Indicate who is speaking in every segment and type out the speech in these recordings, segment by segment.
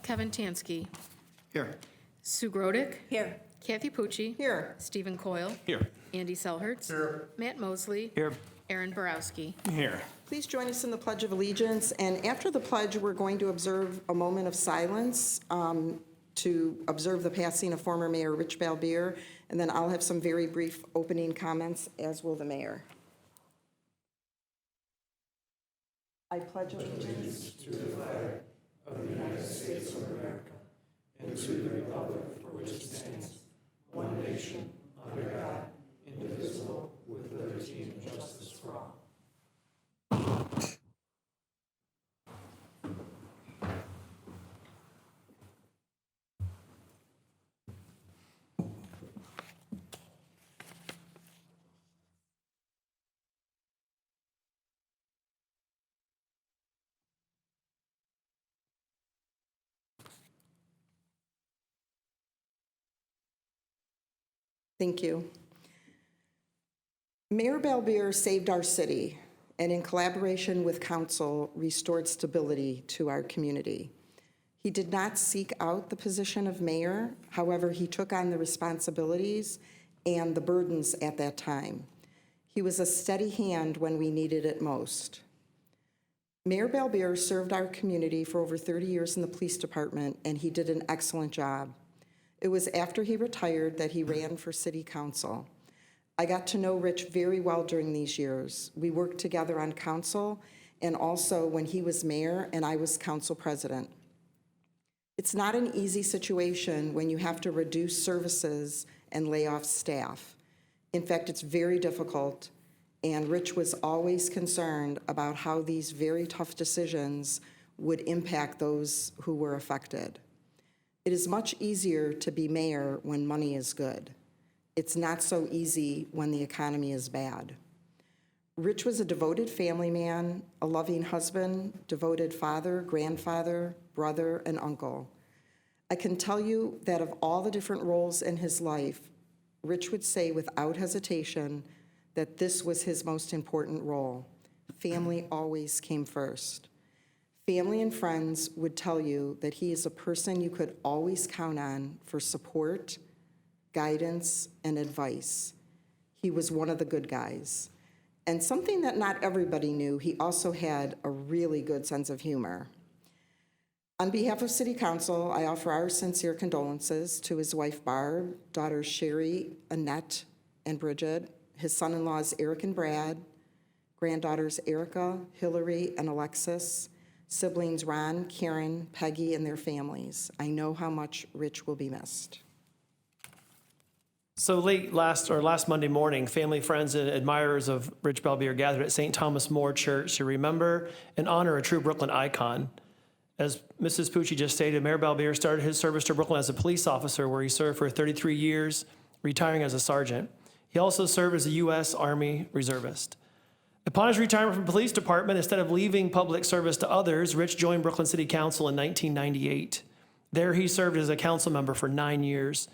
Speaker 1: Kevin Tansky.
Speaker 2: Here.
Speaker 1: Sue Grodick.
Speaker 3: Here.
Speaker 1: Kathy Pucci.
Speaker 3: Here.
Speaker 1: Stephen Coyle.
Speaker 2: Here.
Speaker 1: Andy Selhertz.
Speaker 2: Here.
Speaker 1: Matt Mosley.
Speaker 2: Here.
Speaker 1: Aaron Borowski.
Speaker 2: Here.
Speaker 3: Please join us in the Pledge of Allegiance. And after the pledge, we're going to observe a moment of silence to observe the passing of former Mayor Rich Balbier. And then I'll have some very brief opening comments, as will the mayor. I pledge allegiance Thank you. Mayor Balbier saved our city and in collaboration with council restored stability to our community. He did not seek out the position of mayor. However, he took on the responsibilities and the burdens at that time. He was a steady hand when we needed it most. Mayor Balbier served our community for over 30 years in the police department, and he did an excellent job. It was after he retired that he ran for city council. I got to know Rich very well during these years. We worked together on council and also when he was mayor and I was council president. It's not an easy situation when you have to reduce services and lay off staff. In fact, it's very difficult, and Rich was always concerned about how these very tough decisions would impact those who were affected. It is much easier to be mayor when money is good. It's not so easy when the economy is bad. Rich was a devoted family man, a loving husband, devoted father, grandfather, brother, and uncle. I can tell you that of all the different roles in his life, Rich would say without hesitation that this was his most important role. Family always came first. Family and friends would tell you that he is a person you could always count on for support, guidance, and advice. He was one of the good guys. And something that not everybody knew, he also had a really good sense of humor. On behalf of City Council, I offer our sincere condolences to his wife Barb, daughters Sherry, Annette, and Bridget, his son-in-laws Eric and Brad, granddaughters Erica, Hillary, and Alexis, siblings Ron, Karen, Peggy, and their families. I know how much Rich will be missed.
Speaker 4: So last Monday morning, family, friends, and admirers of Rich Balbier gathered at St. Thomas More Church to remember and honor a true Brooklyn icon. As Mrs. Pucci just stated, Mayor Balbier started his service to Brooklyn as a police officer, where he served for 33 years, retiring as a sergeant. He also served as a U.S. Army reservist. Upon his retirement from the police department, instead of leaving public service to others, Rich joined Brooklyn City Council in 1998. There he served as a council member for 9 years.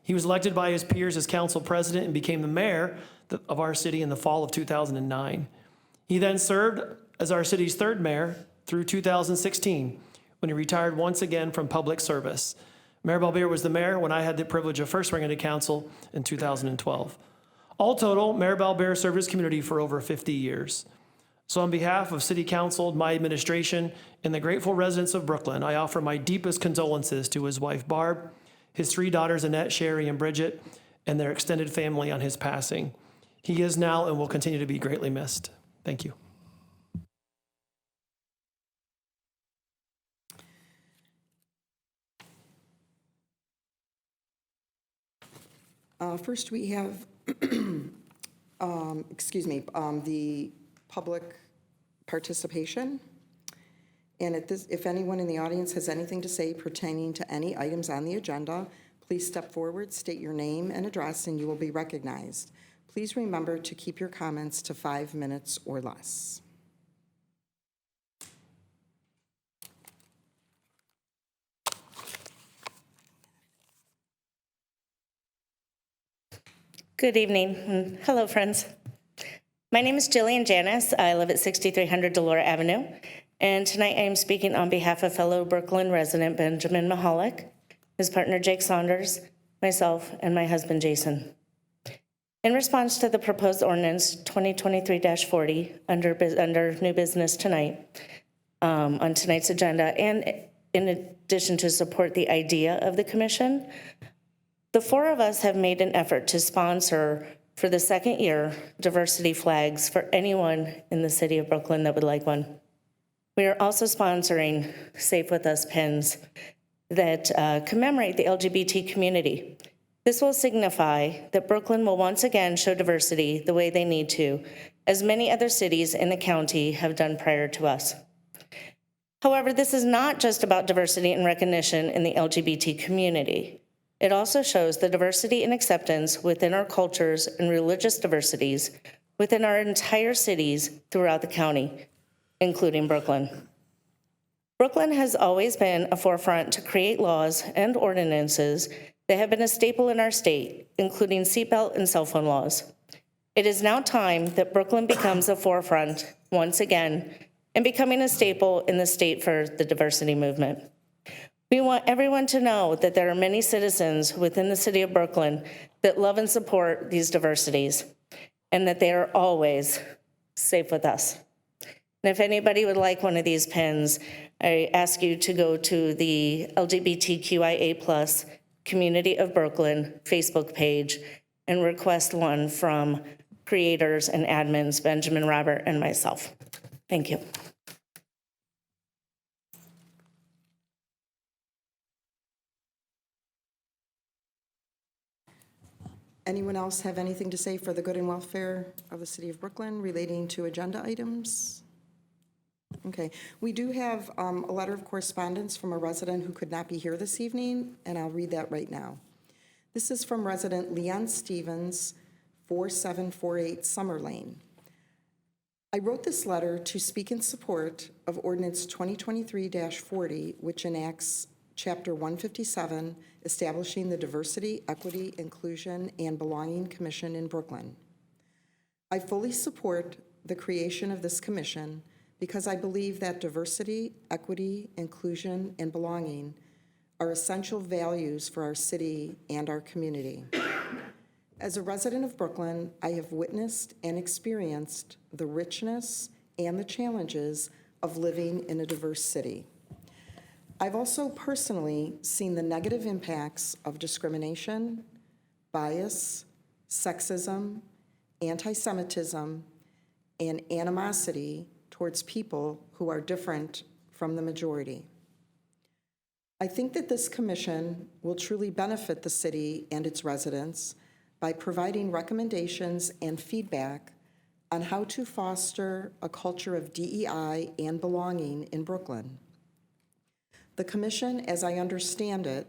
Speaker 4: He was elected by his peers as council president and became the mayor of our city in the fall of 2009. He then served as our city's third mayor through 2016, when he retired once again from public service. Mayor Balbier was the mayor when I had the privilege of first running into council in 2012. All total, Mayor Balbier served his community for over 50 years. So on behalf of City Council, my administration, and the grateful residents of Brooklyn, I offer my deepest condolences to his wife Barb, his 3 daughters Annette, Sherry, and Bridget, and their extended family on his passing. He is now and will continue to be greatly missed. Thank you.
Speaker 3: First, we have, the public participation. And if anyone in the audience has anything to say pertaining to any items on the agenda, please step forward, state your name and address, and you will be recognized. Please remember to keep your comments to 5 minutes or less.
Speaker 5: Good evening. Hello, friends. My name is Jillian Janis. I live at 6300 Delora Avenue, And tonight I am speaking on behalf of fellow Brooklyn resident Benjamin Mahalik, his partner Jake Saunders, myself, and my husband Jason. In response to the proposed ordinance 2023-40 under new business tonight, on tonight's agenda, and in addition to support the idea of the commission, the four of us have made an effort to sponsor for the second year diversity flags for anyone in the city of Brooklyn that would like one. We are also sponsoring Safe With Us pins that commemorate the LGBT community. This will signify that Brooklyn will once again show diversity the way they need to, as many other cities in the county have done prior to us. However, this is not just about diversity and recognition in the LGBT community. It also shows the diversity and acceptance within our cultures and religious diversities within our entire cities throughout the county, including Brooklyn. Brooklyn has always been a forefront to create laws and ordinances that have been a staple in our state, including seatbelt and cell phone laws. It is now time that Brooklyn becomes a forefront once again and becoming a staple in the state for the diversity movement. We want everyone to know that there are many citizens within the city of Brooklyn that love and support these diversities, and that they are always safe with us. And if anybody would like one of these pins, I ask you to go to the LGBTQIA+ Community of Brooklyn Facebook page and request one from creators and admins Benjamin, Robert, and myself. Thank you.
Speaker 3: Anyone else have anything to say for the good and welfare of the city of Brooklyn relating to agenda items? Okay, we do have a letter of correspondence from a resident who could not be here this evening, and I'll read that right now. This is from resident Leon Stevens, 4748 Summer Lane. I wrote this letter to speak in support of Ordinance 2023-40, which enacts Chapter 157, establishing the Diversity, Equity, Inclusion, and Belonging Commission in Brooklyn. I fully support the creation of this commission because I believe that diversity, equity, inclusion, and belonging are essential values for our city and our community. As a resident of Brooklyn, I have witnessed and experienced the richness and the challenges of living in a diverse city. I've also personally seen the negative impacts of discrimination, bias, sexism, anti-Semitism, and animosity towards people who are different from the majority. I think that this commission will truly benefit the city and its residents by providing recommendations and feedback on how to foster a culture of DEI and belonging in Brooklyn. The commission, as I understand it,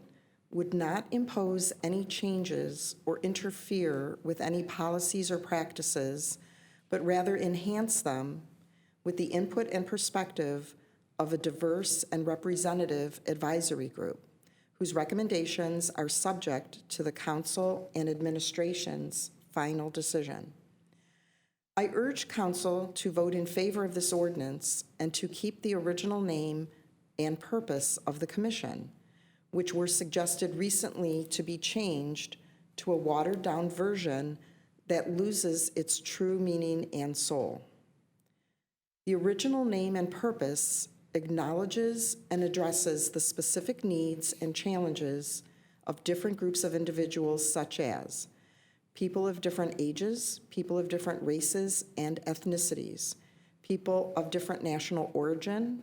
Speaker 3: would not impose any changes or interfere with any policies or practices, but rather enhance them with the input and perspective of a diverse and representative advisory group, whose recommendations are subject to the council and administration's final decision. I urge council to vote in favor of this ordinance and to keep the original name and purpose of the commission, which were suggested recently to be changed to a watered-down version that loses its true meaning and soul. The original name and purpose acknowledges and addresses the specific needs and challenges of different groups of individuals, such as people of different ages, people of different races and ethnicities, people of different national origin,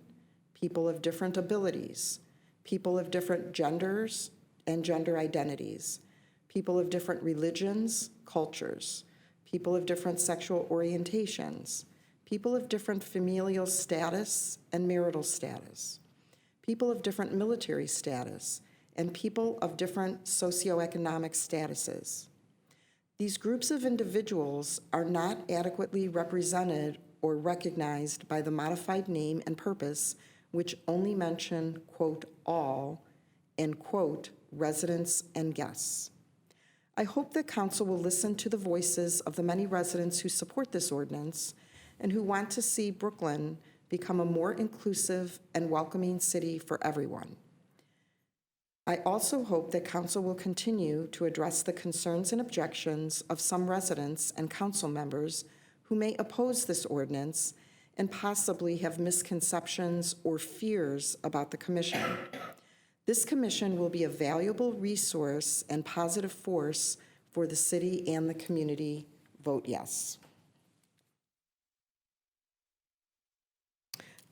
Speaker 3: people of different abilities, people of different genders and gender identities, people of different religions, cultures, people of different sexual orientations, people of different familial status and marital status, people of different military status, and people of different socioeconomic statuses. These groups of individuals are not adequately represented or recognized by the modified name and purpose, which only mention, quote, all, and quote, residents and guests. I hope that council will listen to the voices of the many residents who support this ordinance and who want to see Brooklyn become a more inclusive and welcoming city for everyone. I also hope that council will continue to address the concerns and objections of some residents and council members who may oppose this ordinance and possibly have misconceptions or fears about the commission. This commission will be a valuable resource and positive force for the city and the community. Vote yes.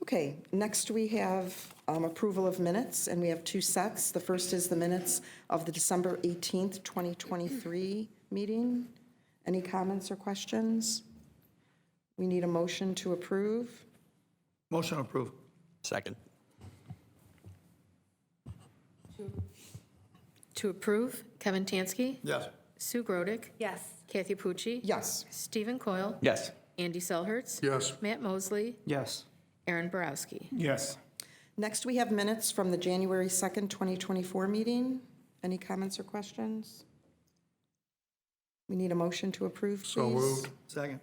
Speaker 3: Okay, next we have approval of minutes, and we have two sets. The first is the minutes of the December 18th, 2023 meeting. Any comments or questions? We need a motion to approve.
Speaker 2: Motion approved.
Speaker 6: Second.
Speaker 1: To approve, Kevin Tansky,
Speaker 2: Yes.
Speaker 1: Sue Grodick,
Speaker 5: Yes.
Speaker 1: Kathy Pucci,
Speaker 3: Yes.
Speaker 1: Stephen Coyle,
Speaker 6: Yes.
Speaker 1: Andy Selhertz,
Speaker 2: Yes.
Speaker 1: Matt Mosley,
Speaker 2: Yes.
Speaker 1: Aaron Borowski.
Speaker 2: Yes.
Speaker 3: Next, we have minutes from the January 2nd, 2024 meeting. Any comments or questions? We need a motion to approve, please.
Speaker 2: So moved. Second.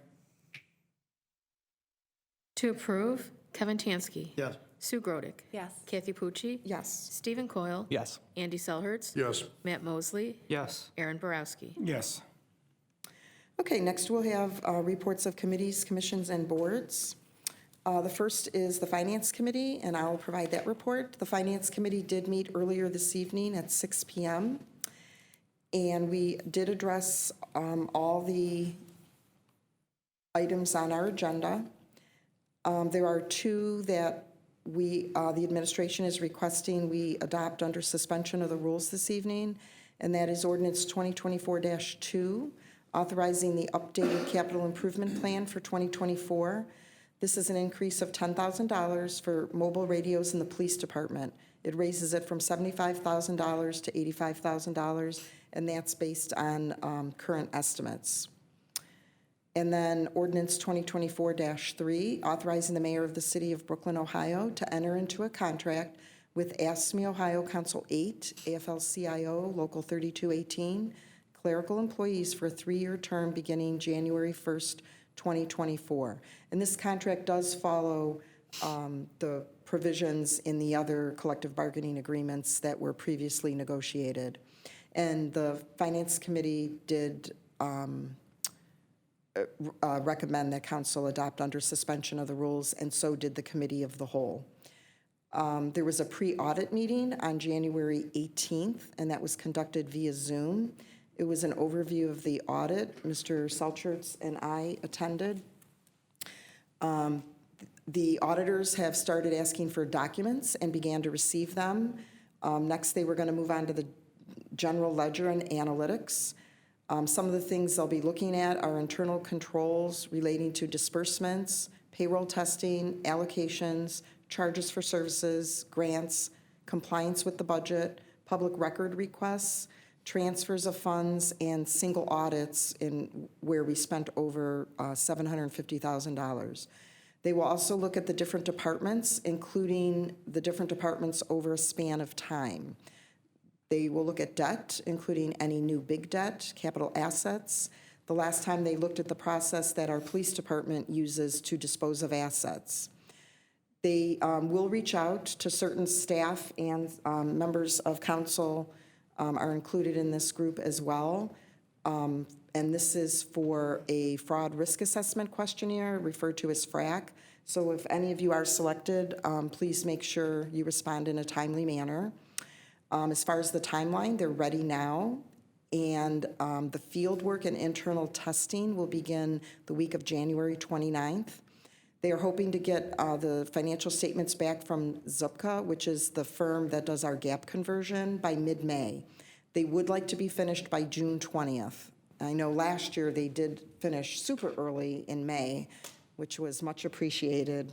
Speaker 1: To approve, Kevin Tansky,
Speaker 2: Yes.
Speaker 1: Sue Grodick,
Speaker 5: Yes.
Speaker 1: Kathy Pucci,
Speaker 3: Yes.
Speaker 1: Stephen Coyle,
Speaker 6: Yes.
Speaker 1: Andy Selhertz,
Speaker 2: Yes.
Speaker 1: Matt Mosley,
Speaker 2: Yes.
Speaker 1: Aaron Borowski.
Speaker 2: Yes.
Speaker 3: Okay, next we'll have reports of committees, commissions, and boards. The first is the Finance Committee, and I'll provide that report. The Finance Committee did meet earlier this evening at 6 p.m., and we did address all the items on our agenda. There are two that the administration is requesting we adopt under suspension of the rules this evening, and that is ordinance 2024-2, authorizing the updated capital improvement plan for 2024. This is an increase of $10,000 for mobile radios in the police department. It raises it from $75,000 to $85,000, and that's based on current estimates. And then ordinance 2024-3, authorizing the mayor of the city of Brooklyn, Ohio, to enter into a contract with ASME Ohio Council 8, AFL-CIO Local 3218, clerical employees for a 3-year term beginning January 1st, 2024. And this contract does follow the provisions in the other collective bargaining agreements that were previously negotiated. And the Finance Committee did recommend that council adopt under suspension of the rules, and so did the Committee of the Whole. There was a pre-audit meeting on January 18th, and that was conducted via Zoom. It was an overview of the audit. Mr. Selchertz and I attended. The auditors have started asking for documents and began to receive them. Next, they were going to move on to the general ledger and analytics. Some of the things they'll be looking at are internal controls relating to disbursements, payroll testing, allocations, charges for services, grants, compliance with the budget, public record requests, transfers of funds, and single audits in where we spent over $750,000. They will also look at the different departments, including the different departments over a span of time. They will look at debt, including any new big debt, capital assets. The last time they looked at the process that our police department uses to dispose of assets. They will reach out to certain staff, and members of council are included in this group as well. And this is for a fraud risk assessment questionnaire referred to as FRAC. So if any of you are selected, please make sure you respond in a timely manner. As far as the timeline, they're ready now. And the field work and internal testing will begin the week of January 29th. They are hoping to get the financial statements back from Zupka, which is the firm that does our gap conversion, by mid-May. They would like to be finished by June 20th. I know last year they did finish super early in May, which was much appreciated.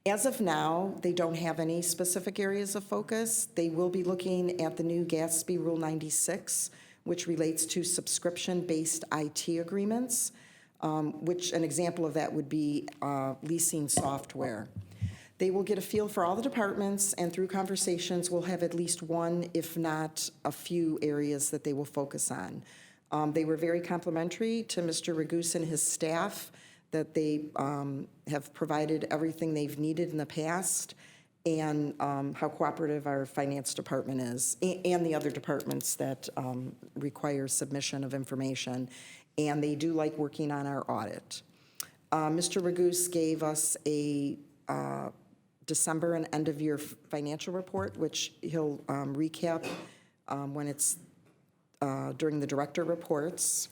Speaker 3: As of now, they don't have any specific areas of focus. They will be looking at the new Gatsby Rule 96, which relates to subscription-based IT agreements, which an example of that would be leasing software. They will get a feel for all the departments, and through conversations, we'll have at least one, if not a few, areas that they will focus on. They were very complimentary to Mr. Ragus and his staff. that they have provided everything they've needed in the past, and how cooperative our finance department is, and the other departments that require submission of information. And they do like working on our audit. Mr. Raguse gave us a December and end-of-year financial report, which he'll recap when it's during the director reports.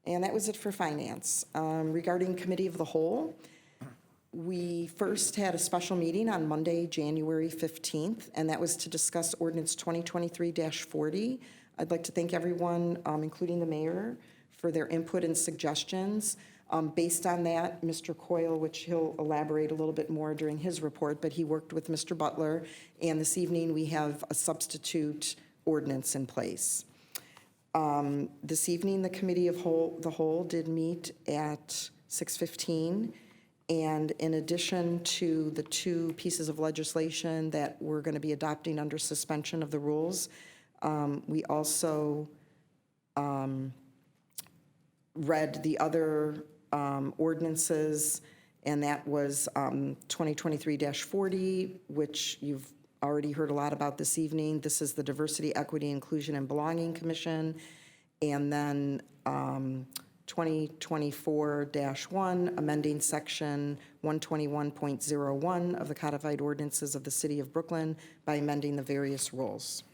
Speaker 3: And that was it for finance. Regarding committee of the whole, we first had a special meeting on Monday, January 15th, and that was to discuss ordinance 2023-40. I'd like to thank everyone, including the mayor, for their input and suggestions. Based on that, Mr. Coyle, which he'll elaborate a little bit more during his report, but he worked with Mr. Butler, and this evening we have a substitute ordinance in place. This evening, the committee of the whole did meet at 6:15, and in addition to the two pieces of legislation that we're going to be adopting under suspension of the rules, we also read the other ordinances, and that was 2023-40, which you've already heard a lot about this evening. This is the Diversity, Equity, Inclusion, and Belonging Commission. And then 2024-1, amending section 121.01 of the codified ordinances of the City of Brooklyn by amending the various rules.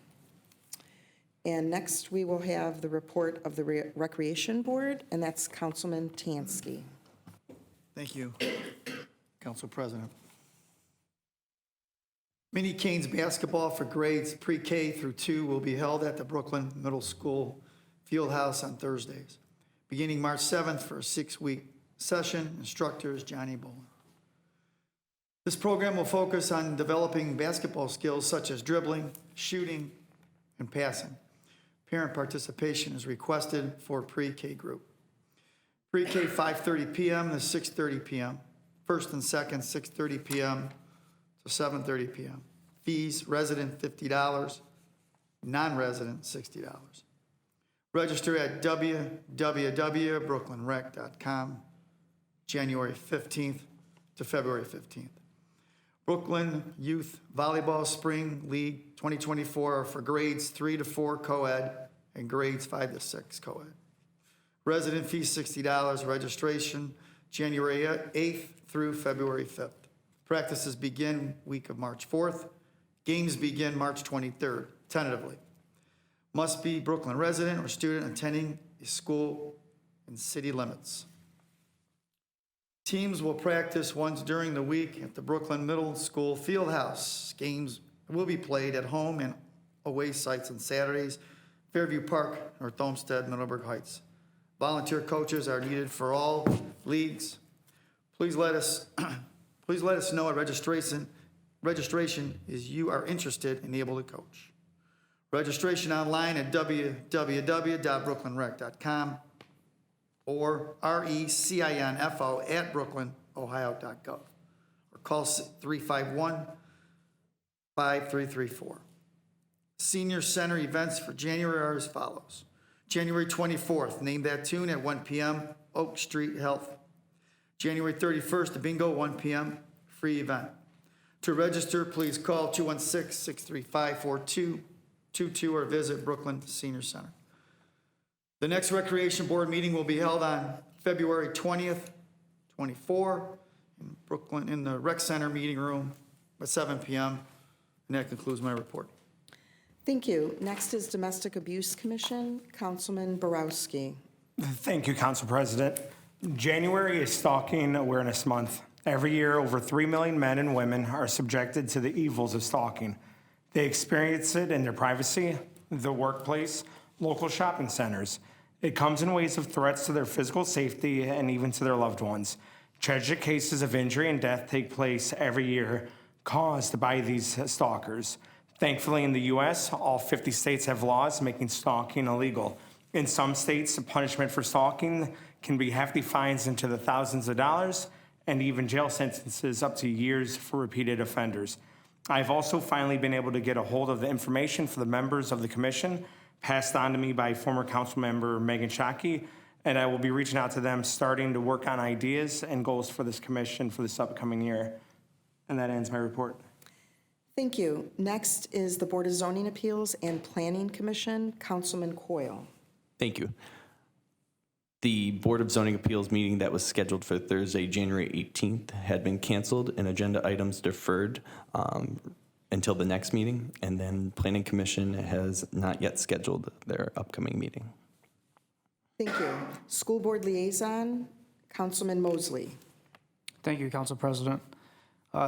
Speaker 3: And next, we will have the report of the Recreation Board, and that's Councilman Tansky.
Speaker 2: Thank you, Council President. Mini Canes basketball for grades pre-K through 2 will be held at the Brooklyn Middle School Fieldhouse on Thursdays, beginning March 7th for a 6-week session. Instructor is Johnny Bolin. This program will focus on developing basketball skills such as dribbling, shooting, and passing. Parent participation is requested for pre-K group. Pre-K 5:30 p.m. to 6:30 p.m. First and second 6:30 p.m. to 7:30 p.m. Fees, resident $50, non-resident $60. Register at www.brooklynrec.com, January 15th to February 15th. Brooklyn Youth Volleyball Spring League 2024 are for grades 3 to 4 co-ed and grades 5 to 6 co-ed. Resident fee $60, registration January 8th through February 5th. Practices begin week of March 4th. Games begin March 23rd, tentatively. Must be Brooklyn resident or student attending a school in city limits. Teams will practice once during the week at the Brooklyn Middle School Fieldhouse. Games will be played at home and away sites on Saturdays, Fairview Park, North Olmsted, Middleburg Heights. Volunteer coaches are needed for all leagues. Please let us know at registration is you are interested and able to coach. Registration online at www.brooklynrec.com or recinfo@brooklynohio.gov or call 351-5334. Senior Center events for January are as follows. January 24th, Name That Tune at 1 p.m., Oak Street Health. January 31st, the bingo, 1 p.m., free event. To register, please call 216-635-4222 or visit Brooklyn Senior Center. The next Recreation Board meeting will be held on February 20th, 24 in Brooklyn in the Rec Center meeting room at 7 p.m. And that concludes my report.
Speaker 3: Thank you. Next is Domestic Abuse Commission, Councilman Borowski.
Speaker 6: Thank you, Council President. January is Stalking Awareness Month. Every year, over 3 million men and women are subjected to the evils of stalking. They experience it in their privacy, the workplace, local shopping centers. It comes in ways of threats to their physical safety and even to their loved ones. Tragic cases of injury and death take place every year caused by these stalkers. Thankfully, in the U.S., all 50 states have laws making stalking illegal. In some states, the punishment for stalking can be hefty fines into the thousands of dollars and even jail sentences up to years for repeated offenders. I've also finally been able to get a hold of the information for the members of the commission passed on to me by former council member Megan Shockey, and I will be reaching out to them, starting to work on ideas and goals for this commission for this upcoming year. And that ends my report.
Speaker 3: Thank you. Next is the Board of Zoning Appeals and Planning Commission, Councilman Coyle.
Speaker 7: Thank you. The Board of Zoning Appeals meeting that was scheduled for Thursday, January 18th, had been canceled and agenda items deferred until the next meeting, and then Planning Commission has not yet scheduled their upcoming meeting.
Speaker 3: Thank you. School Board Liaison, Councilman Mosley.
Speaker 8: Thank you, Council President.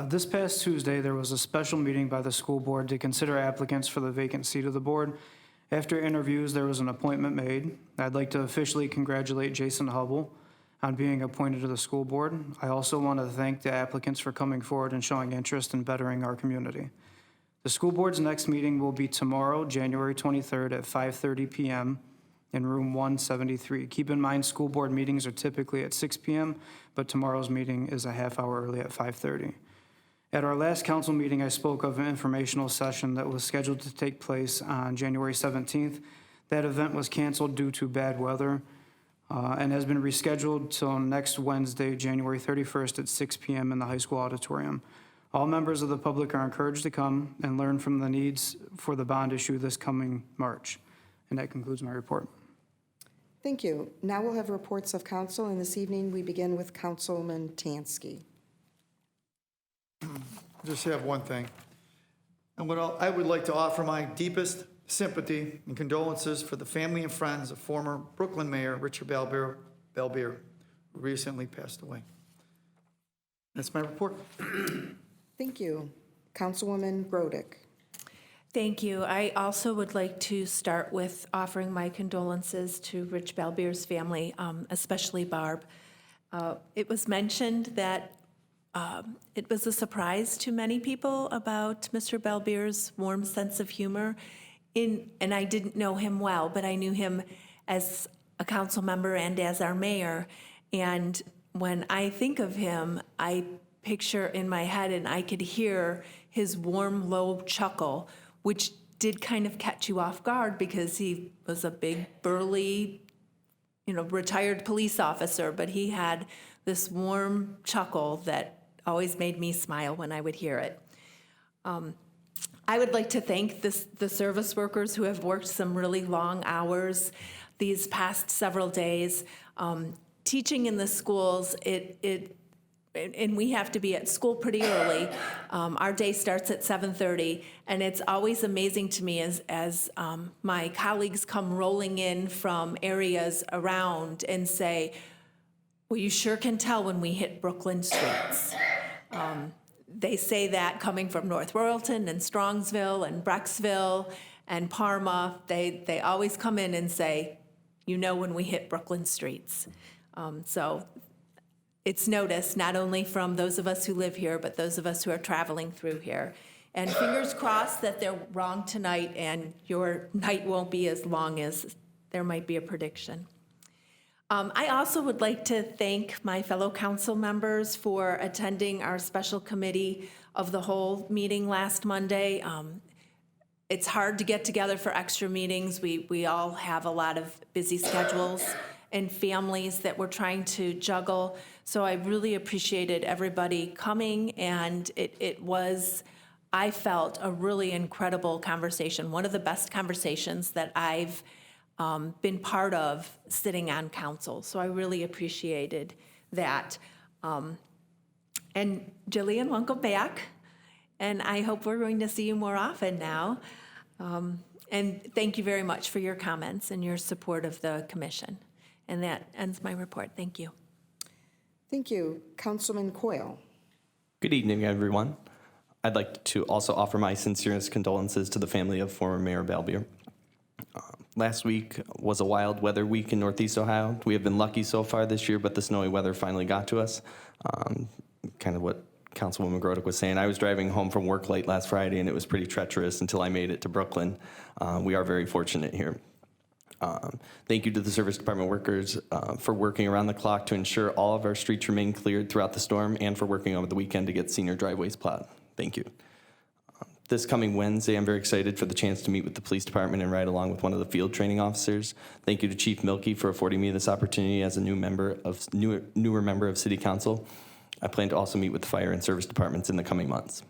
Speaker 8: This past Tuesday, there was a special meeting by the school board to consider applicants for the vacant seat of the board. After interviews, there was an appointment made. I'd like to officially congratulate Jason Hubble on being appointed to the school board. I also want to thank the applicants for coming forward and showing interest in bettering our community. The school board's next meeting will be tomorrow, January 23rd at 5:30 p.m. in room 173. Keep in mind, school board meetings are typically at 6 p.m., but tomorrow's meeting is a half hour early at 5:30. At our last council meeting, I spoke of an informational session that was scheduled to take place on January 17th. That event was canceled due to bad weather and has been rescheduled till next Wednesday, January 31st at 6 p.m. in the high school auditorium. All members of the public are encouraged to come and learn from the needs for the bond issue this coming March. And that concludes my report.
Speaker 3: Thank you. Now we'll have reports of council, and this evening we begin with Councilman Tansky.
Speaker 2: Just have one thing. And I would like to offer my deepest sympathy and condolences for the family and friends of former Brooklyn Mayor Richard Balbier, who recently passed away. That's my report.
Speaker 3: Thank you. Councilwoman Grodick.
Speaker 9: Thank you. I also would like to start with offering my condolences to Rich Balbier's family, especially Barb. It was mentioned that it was a surprise to many people about Mr. Balbier's warm sense of humor. And I didn't know him well, but I knew him as a council member and as our mayor. And when I think of him, I picture in my head, and I could hear his warm, low chuckle, which did kind of catch you off guard because he was a big, burly, retired police officer, but he had this warm chuckle that always made me smile when I would hear it. I would like to thank the service workers who have worked some really long hours these past several days. Teaching in the schools, and we have to be at school pretty early. Our day starts at 7:30, and it's always amazing to me as my colleagues come rolling in from areas around and say, well, you sure can tell when we hit Brooklyn streets. They say that coming from North Royalton and Strongsville and Brecksville and Parma. They always come in and say, when we hit Brooklyn streets. So it's noticed not only from those of us who live here, but those of us who are traveling through here. And fingers crossed that they're wrong tonight and your night won't be as long as there might be a prediction. I also would like to thank my fellow council members for attending our special committee of the whole meeting last Monday. It's hard to get together for extra meetings. We all have a lot of busy schedules and families that we're trying to juggle. So I really appreciated everybody coming, and it was, I felt, a really incredible conversation, one of the best conversations that I've been part of sitting on council. So I really appreciated that. And Jillian, welcome back. And I hope we're going to see you more often now. And thank you very much for your comments and your support of the commission. And that ends my report. Thank you.
Speaker 3: Thank you. Councilman Coyle.
Speaker 7: Good evening, everyone. I'd like to also offer my sincerest condolences to the family of former Mayor Balbier. Last week was a wild weather week in Northeast Ohio. We have been lucky so far this year, but the snowy weather finally got to us. Kind of what Councilwoman Grodick was saying. I was driving home from work late last Friday, and it was pretty treacherous until I made it to Brooklyn. We are very fortunate here. Thank you to the service department workers for working around the clock to ensure all of our streets remain cleared throughout the storm, and for working over the weekend to get senior driveways plowed. Thank you. This coming Wednesday, I'm very excited for the chance to meet with the police department and ride along with one of the field training officers. Thank you to Chief Milkey for affording me this opportunity as a newer member of City Council. I plan to also meet with the fire and service departments in the coming months.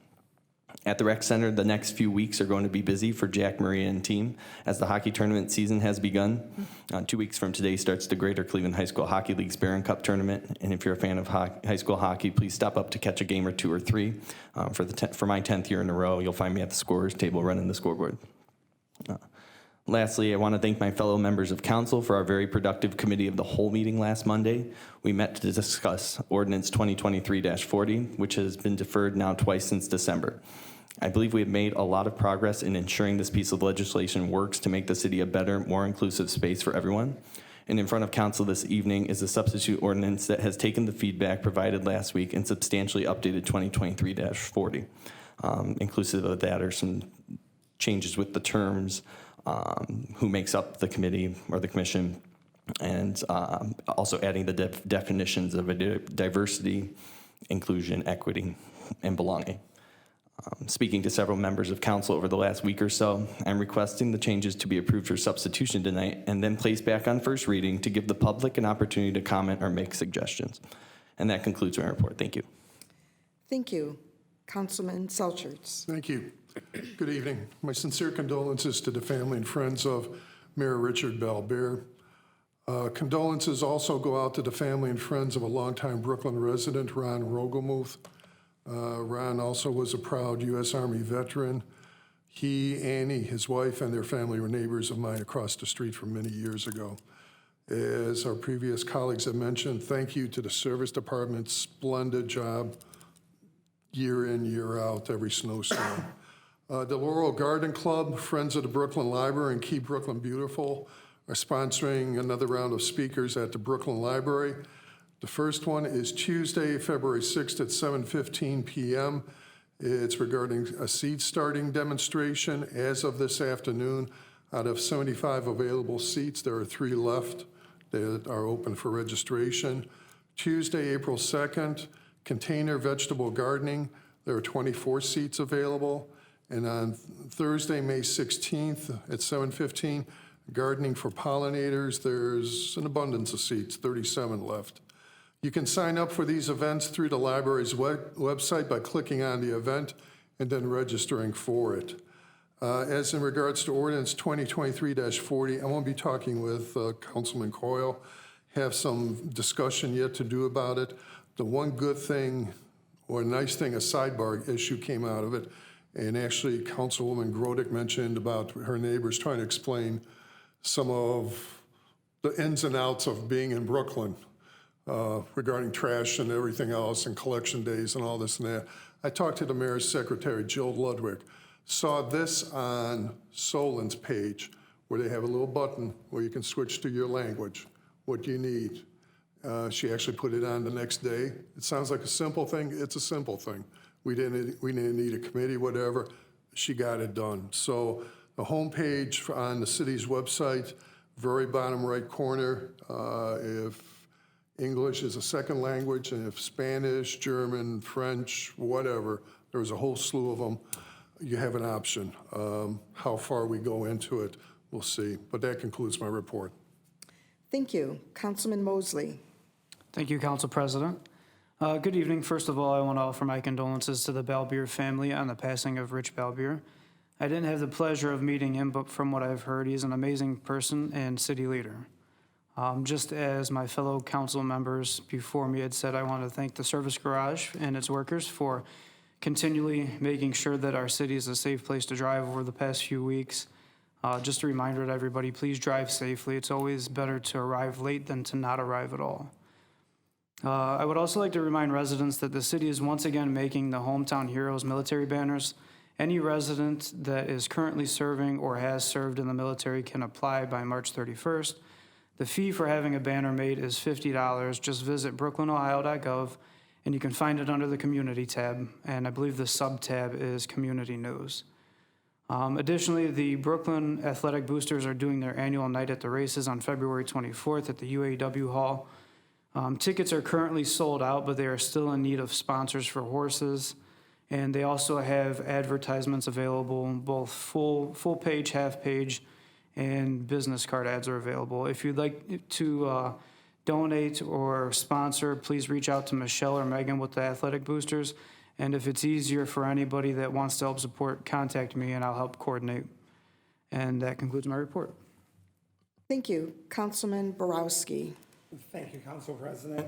Speaker 7: At the rec center, the next few weeks are going to be busy for Jack, Maria, and team as the hockey tournament season has begun. 2 weeks from today starts the Greater Cleveland High School Hockey League's Barron Cup tournament. And if you're a fan of high school hockey, please stop up to catch a game or 2 or 3. For my 10th year in a row, you'll find me at the scorer's table running the scoreboard. Lastly, I want to thank my fellow members of council for our very productive committee of the whole meeting last Monday. We met to discuss Ordinance 2023-40, which has been deferred now twice since December. I believe we have made a lot of progress in ensuring this piece of legislation works to make the city a better, more inclusive space for everyone. And in front of council this evening is a substitute ordinance that has taken the feedback provided last week and substantially updated 2023-40. Inclusive of that are some changes with the terms, who makes up the committee or the commission, and also adding the definitions of diversity, inclusion, equity, and belonging. Speaking to several members of council over the last week or so, I'm requesting the changes to be approved for substitution tonight and then placed back on first reading to give the public an opportunity to comment or make suggestions. And that concludes my report. Thank you.
Speaker 3: Thank you. Councilman Selchertz.
Speaker 10: Thank you. Good evening. My sincere condolences to the family and friends of Mayor Richard Balbier. Condolences also go out to the family and friends of a longtime Brooklyn resident, Ron Rogomuth. Ron also was a proud U.S. Army veteran. He, Annie, his wife, and their family were neighbors of mine across the street from many years ago. As our previous colleagues have mentioned, thank you to the service department. Splendid job year in, year out, every snowstorm. The Laurel Garden Club, Friends of the Brooklyn Library, and Keep Brooklyn Beautiful are sponsoring another round of speakers at the Brooklyn Library. The first one is Tuesday, February 6th at 7:15 p.m. It's regarding a seed starting demonstration. As of this afternoon, out of 75 available seats, there are 3 left that are open for registration. Tuesday, April 2nd, container vegetable gardening. There are 24 seats available. And on Thursday, May 16th at 7:15, gardening for pollinators. There's an abundance of seats, 37 left. You can sign up for these events through the library's website by clicking on the event and then registering for it. As in regards to Ordinance 2023-40, I won't be talking with Councilman Coyle. Have some discussion yet to do about it. The one good thing, or nice thing, a sidebar issue came out of it. And actually, Councilwoman Grodick mentioned about her neighbors trying to explain some of the ins and outs of being in Brooklyn regarding trash and everything else and collection days and all this and that. I talked to the mayor's secretary, Jill Ludwig, saw this on Solon's page where they have a little button where you can switch to your language. What do you need? She actually put it on the next day. It sounds like a simple thing. It's a simple thing. We didn't need a committee, whatever. She got it done. So the homepage on the city's website, very bottom right corner, if English is a second language, and if Spanish, German, French, whatever, there's a whole slew of them, you have an option. How far we go into it, we'll see. But that concludes my report.
Speaker 3: Thank you. Councilman Mosley.
Speaker 8: Thank you, Council President. Good evening. First of all, I want to offer my condolences to the Balbier family on the passing of Rich Balbier. I didn't have the pleasure of meeting him, but from what I've heard, he's an amazing person and city leader. Just as my fellow council members before me had said, I want to thank the Service Garage and its workers for continually making sure that our city is a safe place to drive over the past few weeks. Just a reminder to everybody, please drive safely. It's always better to arrive late than to not arrive at all. I would also like to remind residents that the city is once again making the Hometown Heroes military banners. Any resident that is currently serving or has served in the military can apply by March 31st. The fee for having a banner made is $50. Just visit brooklynohio.gov, and you can find it under the Community tab, and I believe the sub-tab is Community News. Additionally, the Brooklyn Athletic Boosters are doing their annual Night at the Races on February 24th at the UAW Hall. Tickets are currently sold out, but they are still in need of sponsors for horses. And they also have advertisements available, both full page, half page, and business card ads are available. If you'd like to donate or sponsor, please reach out to Michelle or Megan with the Athletic Boosters. And if it's easier for anybody that wants to help support, contact me and I'll help coordinate. And that concludes my report.
Speaker 3: Thank you. Councilman Borowski.
Speaker 6: Thank you, Council President.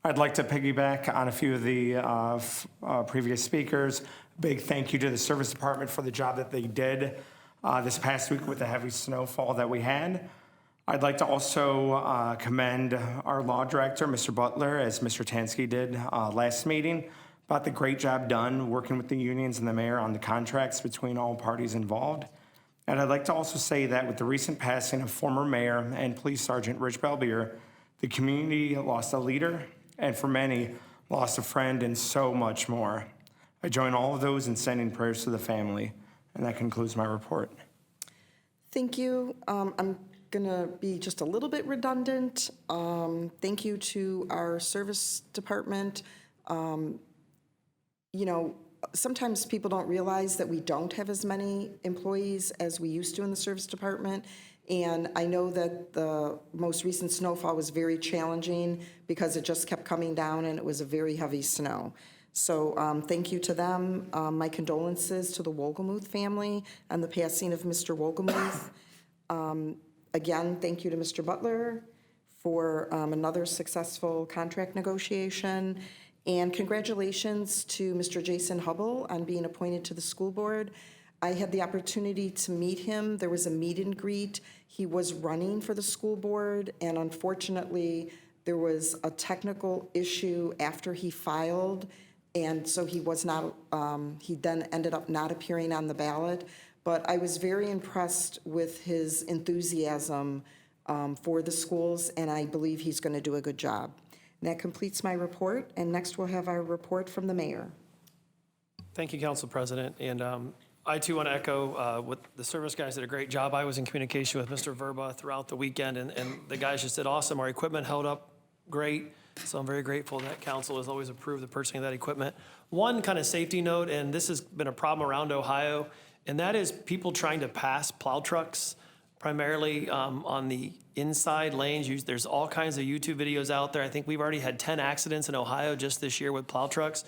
Speaker 6: I'd like to piggyback on a few of the previous speakers. Big thank you to the Service Department for the job that they did this past week with the heavy snowfall that we had. I'd like to also commend our law director, Mr. Butler, as Mr. Tansky did last meeting, about the great job done working with the unions and the mayor on the contracts between all parties involved. And I'd like to also say that with the recent passing of former mayor and police sergeant Rich Belbier, the community lost a leader, and for many, lost a friend and so much more. I join all of those in sending prayers to the family, and that concludes my report.
Speaker 3: Thank you. I'm going to be just a little bit redundant. Thank you to our service department. You know, sometimes people don't realize that we don't have as many employees as we used to in the service department. And I know that the most recent snowfall was very challenging because it just kept coming down and it was a very heavy snow. So thank you to them. My condolences to the Wolgemuth family on the passing of Mr. Wolgemuth. Again, thank you to Mr. Butler for another successful contract negotiation. And congratulations to Mr. Jason Hubble on being appointed to the school board. I had the opportunity to meet him. There was a meet and greet. He was running for the school board, and unfortunately, there was a technical issue after he filed, and so he was not, he then ended up not appearing on the ballot. But I was very impressed with his enthusiasm for the schools, and I believe he's going to do a good job. And that completes my report, and next we'll have our report from the mayor.
Speaker 4: Thank you, Council President. And I too want to echo what the service guys did a great job. I was in communication with Mr. Verba throughout the weekend, and the guys just did awesome. Our equipment held up great, so I'm very grateful that council has always approved the purchasing of that equipment. One kind of safety note, and this has been a problem around Ohio, and that is people trying to pass plow trucks, primarily on the inside lanes. There's all kinds of YouTube videos out there. I think we've already had 10 accidents in Ohio just this year with plow trucks.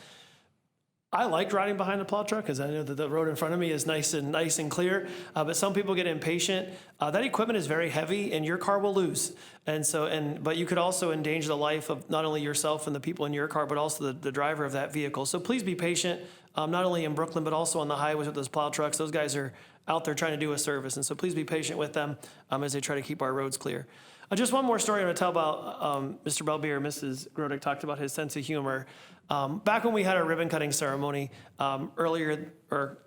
Speaker 4: I like riding behind a plow truck because I know that the road in front of me is nice and clear, but some people get impatient. That equipment is very heavy and your car will lose. But you could also endanger the life of not only yourself and the people in your car, but also the driver of that vehicle. So please be patient, not only in Brooklyn, but also on the highways with those plow trucks. Those guys are out there trying to do a service, and so please be patient with them as they try to keep our roads clear. Just one more story I'm going to tell about Mr. Belbier. Mrs. Grodick talked about his sense of humor. Back when we had our ribbon cutting ceremony earlier, or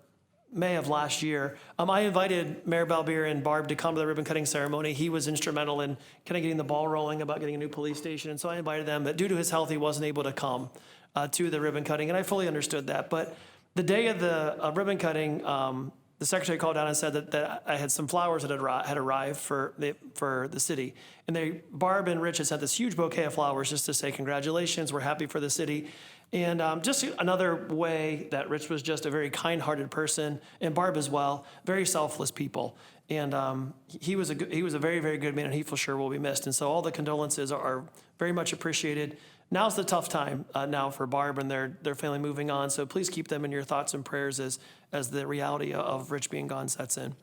Speaker 4: May of last year, I invited Mayor Belbier and Barb to come to the ribbon cutting ceremony. He was instrumental in kind of getting the ball rolling about getting a new police station, and so I invited them, but due to his health, he wasn't able to come to the ribbon cutting, and I fully understood that. But the day of the ribbon cutting, the secretary called down and said that I had some flowers that had arrived for the city. And Barb and Rich had sent this huge bouquet of flowers just to say congratulations, we're happy for the city. And just another way that Rich was just a very kind-hearted person, and Barb as well, very selfless people. And he was a very, very good man, and he for sure will be missed. And so all the condolences are very much appreciated. Now's the tough time now for Barb and their family moving on. So please keep them in your thoughts and prayers as the reality of Rich being gone sets in.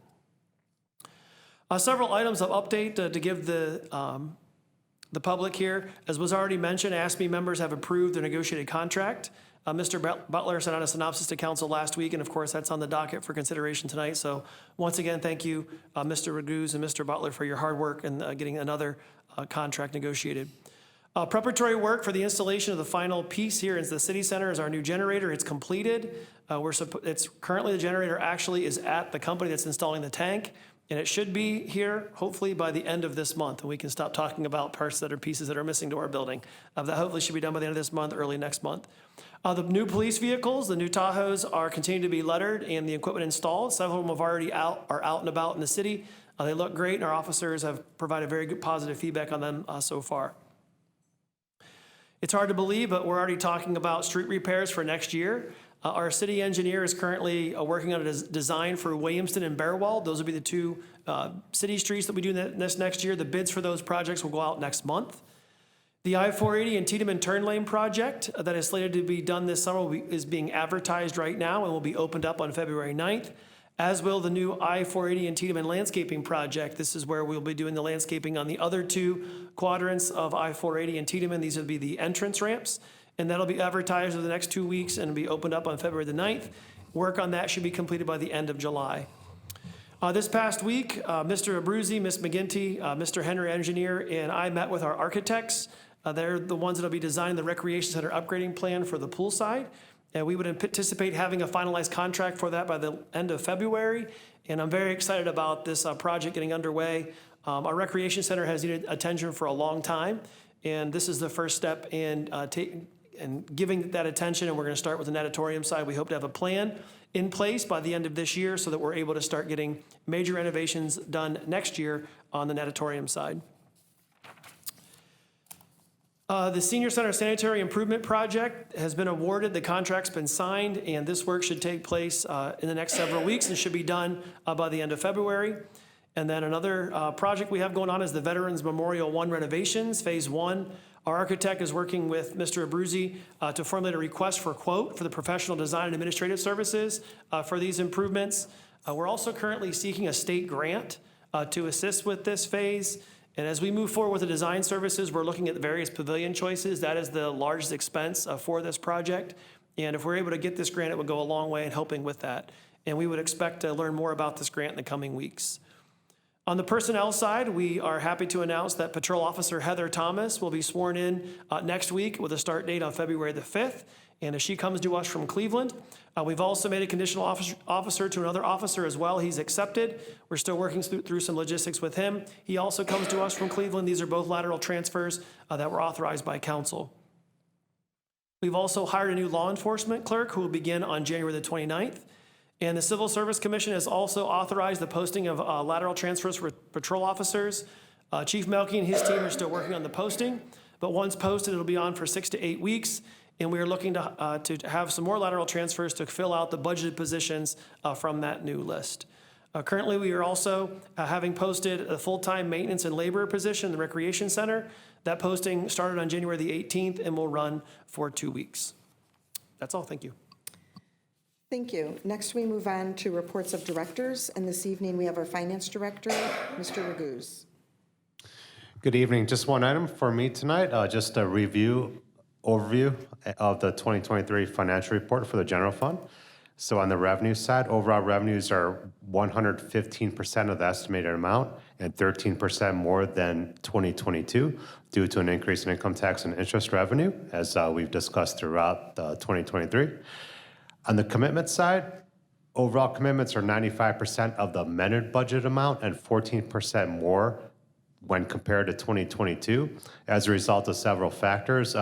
Speaker 4: Several items of update to give the public here. As was already mentioned, ASME members have approved their negotiated contract. Mr. Butler sent out a synopsis to council last week, and of course that's on the docket for consideration tonight. So once again, thank you, Mr. Raguse and Mr. Butler, for your hard work in getting another contract negotiated. Preparatory work for the installation of the final piece here in the city center is our new generator. It's completed. It's currently, the generator actually is at the company that's installing the tank, and it should be here hopefully by the end of this month, and we can stop talking about parts that are pieces that are missing to our building. That hopefully should be done by the end of this month, early next month. The new police vehicles, the new Tahoes, are continuing to be lettered and the equipment installed. Several of them are out and about in the city. They look great, and our officers have provided very good positive feedback on them so far. It's hard to believe, but we're already talking about street repairs for next year. Our city engineer is currently working on a design for Williamston and Bearwald. Those will be the two city streets that we do this next year. The bids for those projects will go out next month. The I-480 and Tiedemann Turn Lane project that is slated to be done this summer is being advertised right now and will be opened up on February 9th, as will the new I-480 and Tiedemann landscaping project. This is where we'll be doing the landscaping on the other two quadrants of I-480 and Tiedemann. These will be the entrance ramps, and that'll be advertised over the next 2 weeks and be opened up on February the 9th. Work on that should be completed by the end of July. This past week, Mr. Abruzzi, Ms. McGinty, Mr. Henry Engineer, and I met with our architects. They're the ones that'll be designing the recreation center upgrading plan for the pool side. And we would anticipate having a finalized contract for that by the end of February. And I'm very excited about this project getting underway. Our recreation center has needed attention for a long time. And this is the first step in giving that attention. And we're going to start with the natatorium side. We hope to have a plan in place by the end of this year so that we're able to start getting major renovations done next year on the natatorium side. The Senior Center Sanitary Improvement Project has been awarded, the contract's been signed, and this work should take place in the next several weeks and should be done by the end of February. And then another project we have going on is the Veterans Memorial 1 renovations, Phase 1. Our architect is working with Mr. Abruzzi to formulate a request for quote for the professional design and administrative services for these improvements. We're also currently seeking a state grant to assist with this phase. And as we move forward with the design services, we're looking at the various pavilion choices. That is the largest expense for this project. And if we're able to get this grant, it would go a long way in helping with that. And we would expect to learn more about this grant in the coming weeks. On the personnel side, we are happy to announce that Patrol Officer Heather Thomas will be sworn in next week with a start date on February the 5th. And as she comes to us from Cleveland, we've also made a conditional officer to another officer as well. He's accepted. We're still working through some logistics with him. He also comes to us from Cleveland. These are both lateral transfers that were authorized by council. We've also hired a new law enforcement clerk who will begin on January the 29th. And the Civil Service Commission has also authorized the posting of lateral transfers for patrol officers. Chief Melky and his team are still working on the posting, but once posted, it'll be on for 6 to 8 weeks. And we are looking to have some more lateral transfers to fill out the budgeted positions from that new list. Currently, we are also having posted a full-time maintenance and labor position in the Recreation Center. That posting started on January the 18th and will run for 2 weeks. That's all. Thank you.
Speaker 3: Thank you. Next, we move on to reports of directors, and this evening we have our Finance Director, Mr. Raguse.
Speaker 11: Good evening. Just one item for me tonight, just a overview of the 2023 financial report for the general fund. So on the revenue side, overall revenues are 115% of the estimated amount and 13% more than 2022 due to an increase in income tax and interest revenue, as we've discussed throughout 2023. On the commitment side, overall commitments are 95% of the amended budget amount and 14% more when compared to 2022 as a result of several factors.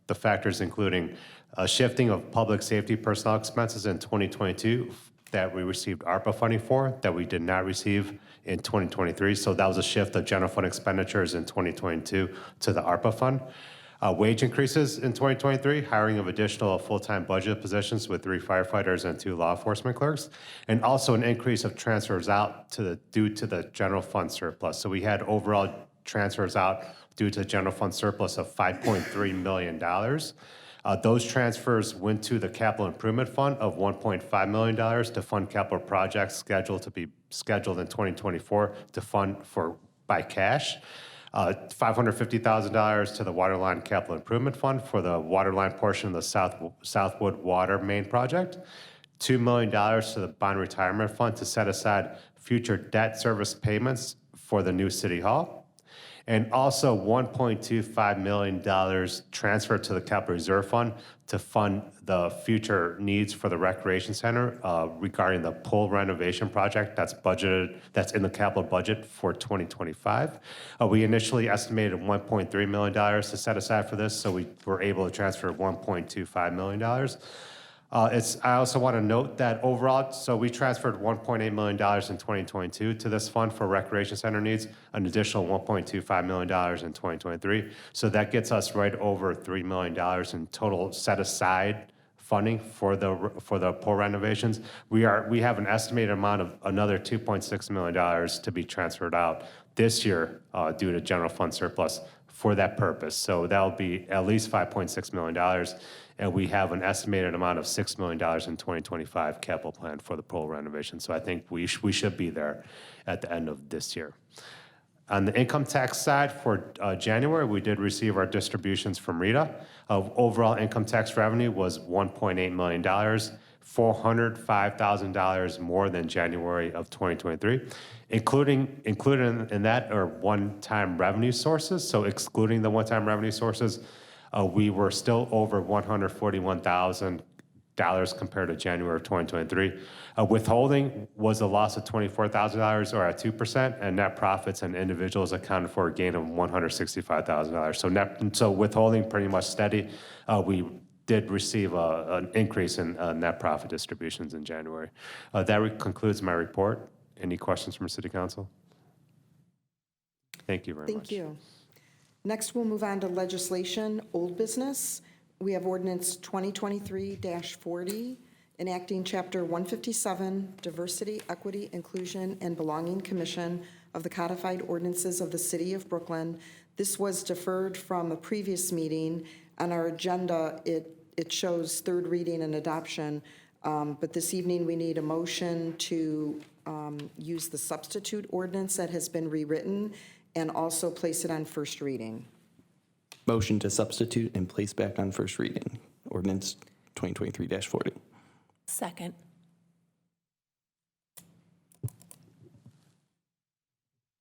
Speaker 11: The factors including a shifting of public safety personnel expenses in 2022 that we received ARPA funding for that we did not receive in 2023. So that was a shift of general fund expenditures in 2022 to the ARPA fund. Wage increases in 2023, hiring of additional full-time budget positions with 3 firefighters and 2 law enforcement clerks, and also an increase of transfers out due to the general fund surplus. So we had overall transfers out due to the general fund surplus of $5.3 million. Those transfers went to the capital improvement fund of $1.5 million to fund capital projects scheduled in 2024 to fund by cash. $550,000 to the Waterline Capital Improvement Fund for the waterline portion of the Southwood Water Main Project, $2 million to the Bond Retirement Fund to set aside future debt service payments for the new City Hall, and also $1.25 million transferred to the Capital Reserve Fund to fund the future needs for the Recreation Center regarding the pool renovation project that's in the capital budget for 2025. We initially estimated $1.3 million to set aside for this, so we were able to transfer $1.25 million. I also want to note that overall, so we transferred $1.8 million in 2022 to this fund for Recreation Center needs, an additional $1.25 million in 2023. So that gets us right over $3 million in total set aside funding for the pool renovations. We have an estimated amount of another $2.6 million to be transferred out this year due to general fund surplus for that purpose. So that'll be at least $5.6 million. And we have an estimated amount of $6 million in 2025 capital plan for the pool renovation. So I think we should be there at the end of this year. On the income tax side, for January, we did receive our distributions from RITA. Overall income tax revenue was $1.8 million, $405,000 more than January of 2023. Included in that are one-time revenue sources. So excluding the one-time revenue sources, we were still over $141,000 compared to January of 2023. Withholding was a loss of $24,000 or at 2%, and net profits and individuals accounted for a gain of $165,000. So withholding pretty much steady. We did receive an increase in net profit distributions in January. That concludes my report. Any questions from City Council? Thank you very much.
Speaker 3: Thank you. Next, we'll move on to legislation, old business. We have ordinance 2023-40, enacting Chapter 157, Diversity, Equity, Inclusion, and Belonging Commission of the Codified Ordinances of the City of Brooklyn. This was deferred from a previous meeting. On our agenda, it shows third reading and adoption, but this evening we need a motion to use the substitute ordinance that has been rewritten and also place it on first reading.
Speaker 7: Motion to substitute and place back on first reading, ordinance 2023-40.
Speaker 9: Second.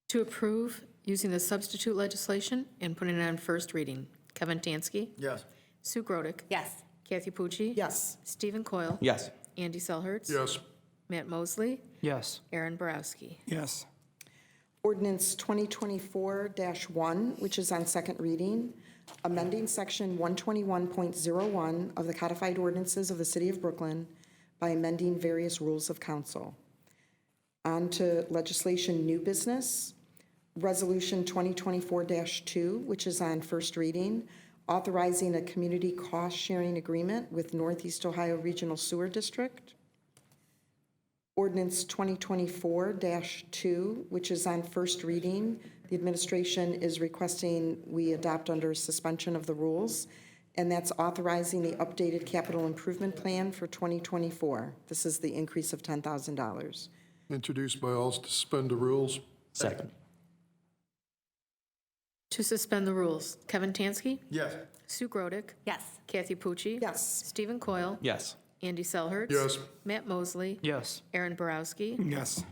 Speaker 1: To approve using the substitute legislation and putting it on first reading, Kevin Tansky.
Speaker 2: Yes.
Speaker 1: Sue Grodick.
Speaker 9: Yes.
Speaker 1: Kathy Pucci.
Speaker 3: Yes.
Speaker 1: Stephen Coyle.
Speaker 7: Yes.
Speaker 1: Andy Selhertz.
Speaker 10: Yes.
Speaker 1: Matt Mosley.
Speaker 8: Yes.
Speaker 1: Aaron Borowski.
Speaker 6: Yes.
Speaker 3: Ordinance 2024-1, which is on second reading, amending Section 121.01 of the Codified Ordinances of the City of Brooklyn by amending various rules of council. On to legislation new business, Resolution 2024-2, which is on first reading, authorizing a community cost-sharing agreement with Northeast Ohio Regional Sewer District. Ordinance 2024-2, which is on first reading. The administration is requesting we adopt under suspension of the rules, and that's authorizing the updated capital improvement plan for 2024. This is the increase of $10,000.
Speaker 10: Introduced by all to suspend the rules.
Speaker 7: Second.
Speaker 1: To suspend the rules, Kevin Tansky.
Speaker 2: Yes.
Speaker 1: Sue Grodick.
Speaker 9: Yes.
Speaker 1: Kathy Pucci.
Speaker 3: Yes.
Speaker 1: Stephen Coyle.
Speaker 7: Yes.
Speaker 1: Andy Selhertz.
Speaker 10: Yes.
Speaker 1: Matt Mosley.
Speaker 8: Yes.
Speaker 1: Aaron Borowski.
Speaker 6: Yes.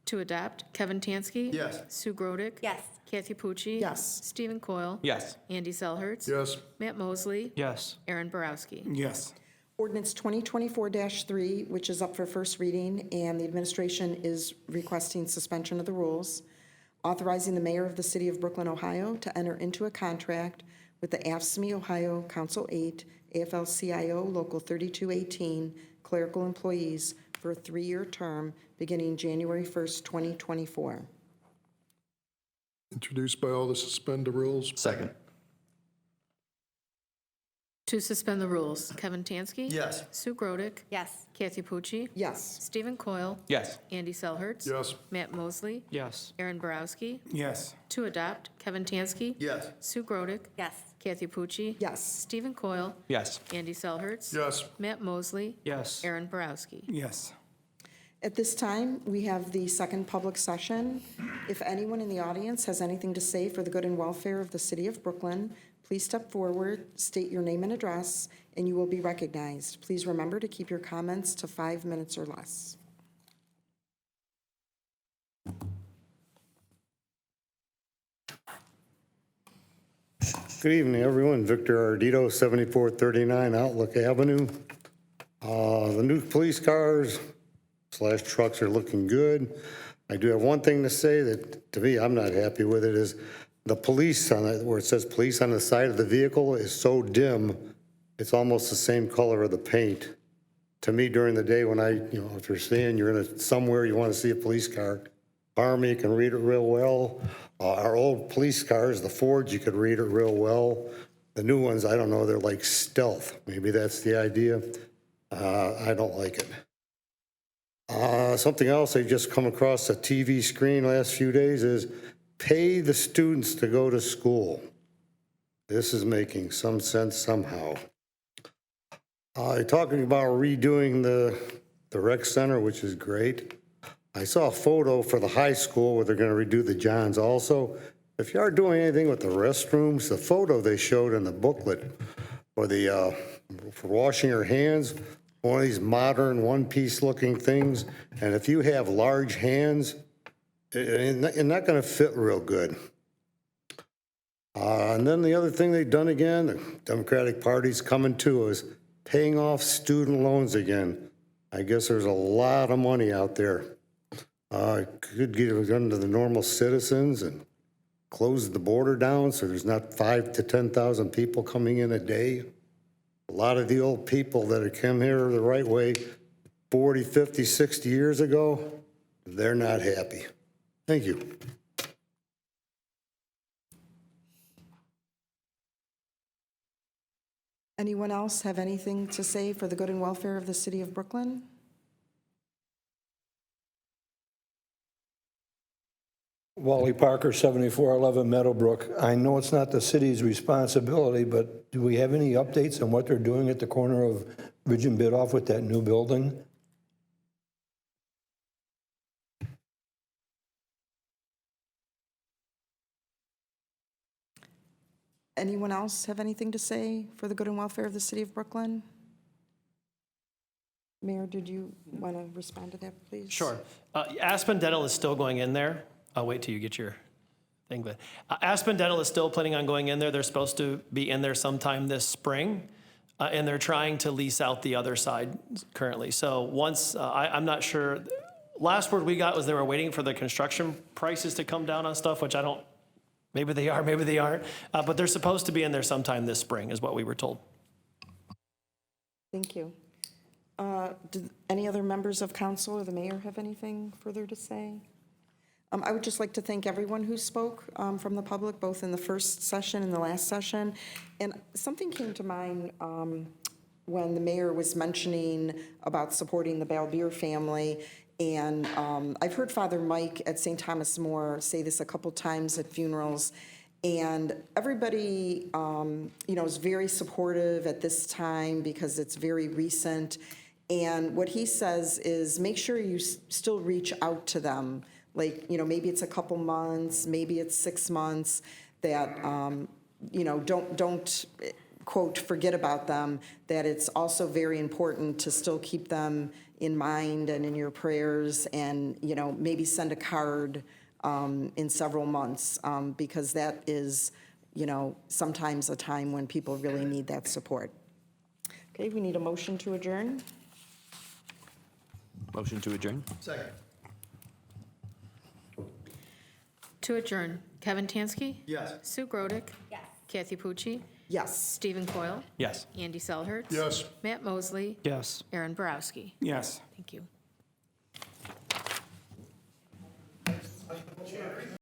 Speaker 1: To adopt, Kevin Tansky.
Speaker 2: Yes.
Speaker 1: Sue Grodick.
Speaker 9: Yes.
Speaker 1: Kathy Pucci.
Speaker 3: Yes.
Speaker 1: Stephen Coyle.
Speaker 7: Yes.
Speaker 1: Andy Selhertz.
Speaker 10: Yes.
Speaker 1: Matt Mosley.
Speaker 8: Yes.
Speaker 1: Aaron Borowski.
Speaker 6: Yes.
Speaker 3: Ordinance 2024-3, which is up for first reading, and the administration is requesting suspension of the rules, authorizing the mayor of the city of Brooklyn, Ohio, to enter into a contract with the AFSCME Ohio Council 8, AFL-CIO Local 3218 clerical employees for a 3-year term beginning January 1st, 2024.
Speaker 10: Introduced by all to suspend the rules.
Speaker 7: Second.
Speaker 1: To suspend the rules, Kevin Tansky.
Speaker 2: Yes.
Speaker 1: Sue Grodick.
Speaker 9: Yes.
Speaker 1: Kathy Pucci.
Speaker 3: Yes.
Speaker 1: Stephen Coyle.
Speaker 7: Yes.
Speaker 1: Andy Selhertz.
Speaker 10: Yes.
Speaker 1: Matt Mosley.
Speaker 8: Yes.
Speaker 1: Aaron Borowski.
Speaker 6: Yes.
Speaker 1: To adopt, Kevin Tansky.
Speaker 2: Yes.
Speaker 1: Sue Grodick.
Speaker 9: Yes.
Speaker 1: Kathy Pucci.
Speaker 3: Yes.
Speaker 1: Stephen Coyle.
Speaker 7: Yes.
Speaker 1: Andy Selhertz.
Speaker 10: Yes.
Speaker 1: Matt Mosley.
Speaker 8: Yes.
Speaker 1: Aaron Borowski.
Speaker 6: Yes.
Speaker 3: At this time, we have the second public session. If anyone in the audience has anything to say for the good and welfare of the city of Brooklyn, please step forward, state your name and address, and you will be recognized. Please remember to keep your comments to 5 minutes or less.
Speaker 12: Good evening, everyone. Victor Ardito, 7439 Outlook Avenue. The new police cars / trucks are looking good. I do have one thing to say that, to me, I'm not happy with it, is the police on it, where it says police on the side of the vehicle is so dim, it's almost the same color of the paint. To me, during the day when if you're seeing, you're in somewhere, you want to see a police car, Army, you can read it real well. Our old police cars, the Fords, you could read it real well. The new ones, I don't know, they're like stealth. Maybe that's the idea. I don't like it. Something else I just come across the TV screen last few days is pay the students to go to school. This is making some sense somehow. Talking about redoing the rec center, which is great. I saw a photo for the high school where they're going to redo the Johns also. If you are doing anything with the restrooms, the photo they showed in the booklet for the for washing your hands, one of these modern one-piece looking things, and if you have large hands, you're not going to fit real good. And then the other thing they've done again, the Democratic Party's coming to, is paying off student loans again. I guess there's a lot of money out there. Could get it done to the normal citizens and close the border down so there's not 5,000 to 10,000 people coming in a day. A lot of the old people that have come here the right way 40, 50, 60 years ago, they're not happy. Thank you.
Speaker 3: Anyone else have anything to say for the good and welfare of the city of Brooklyn?
Speaker 13: Wally Parker, 7411 Meadowbrook. I know it's not the city's responsibility, but do we have any updates on what they're doing at the corner of Ridge and Bidoff with that new building?
Speaker 3: Anyone else have anything to say for the good and welfare of the city of Brooklyn? Mayor, did you want to respond to that, please?
Speaker 4: Sure. Aspen Dental is still going in there. I'll wait till you get your thing. But Aspen Dental is still planning on going in there. They're supposed to be in there sometime this spring, and they're trying to lease out the other side currently. So once, I'm not sure, last word we got was they were waiting for the construction prices to come down on stuff, which I don't, maybe they are, maybe they aren't. But they're supposed to be in there sometime this spring is what we were told.
Speaker 3: Thank you. Did any other members of council or the mayor have anything further to say? I would just like to thank everyone who spoke from the public, both in the first session and the last session. And something came to mind when the mayor was mentioning about supporting the Balbier family. And I've heard Father Mike at St. Thomas More say this a couple times at funerals. And everybody, is very supportive at this time because it's very recent. And what he says is make sure you still reach out to them. Like, maybe it's a couple months, maybe it's 6 months, that, don't, quote, forget about them, that it's also very important to still keep them in mind and in your prayers and, maybe send a card in several months because that is, sometimes a time when people really need that support. Okay, we need a motion to adjourn.
Speaker 7: Motion to adjourn?
Speaker 2: Second.
Speaker 1: To adjourn, Kevin Tansky?
Speaker 2: Yes.
Speaker 1: Sue Grodick? Yes. Kathy Pucci?
Speaker 3: Yes.
Speaker 1: Stephen Coyle?
Speaker 4: Yes.
Speaker 1: Andy Selhertz?
Speaker 10: Yes.
Speaker 1: Matt Mosley?
Speaker 8: Yes.
Speaker 1: Aaron Borowski?
Speaker 6: Yes.
Speaker 1: Thank you.